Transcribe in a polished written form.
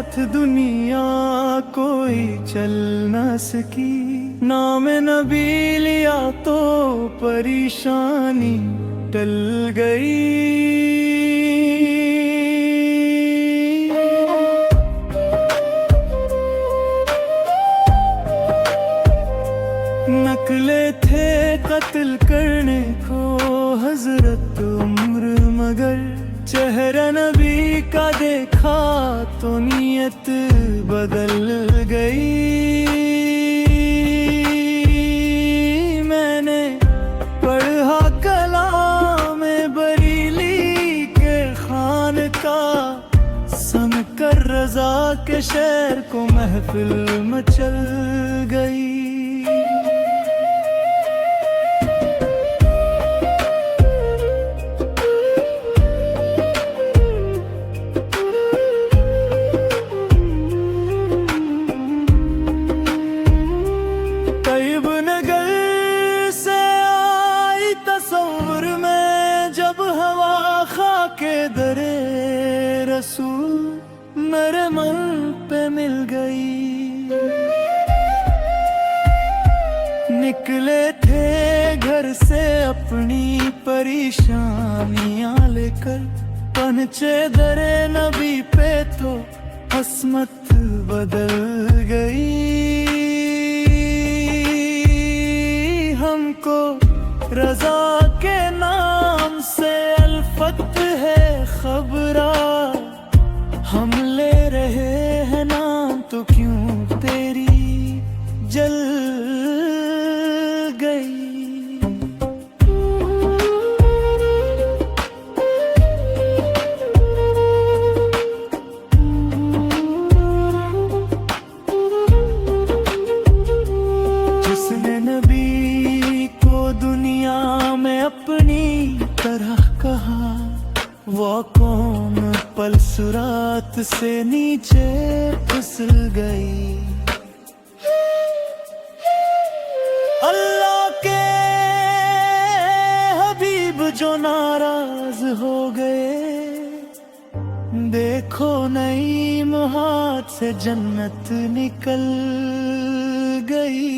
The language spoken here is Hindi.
साथ दुनिया कोई चल न सकी। नाम नबी लिया तो परेशानी टल गई। नकले थे कत्ल करने को हजरत उम्र, मगर चेहरा नबी का देखा तो नीयत बदल गई। मैंने पढ़ा कलाम बरीली के खान का, सुन कर रजा के शेर को महफिल मचल गई। रसूल मेरे मन पे मिल गई। निकले थे घर से अपनी परेशानियां लेकर, पहुंचे दरे नबी पे तो अस्मत बदल गई। हमको रजा के नाम से अल्फत है खबरा, हम ले रहे हैं नाम तो क्यों तेरी जल गई। जिसने नबी को दुनिया में अपनी तरह कहा, वो कौन पल सुरात से नीचे फिसल गई। अल्लाह के हबीब जो नाराज हो गए, देखो नईम हाथ से जन्नत निकल गई।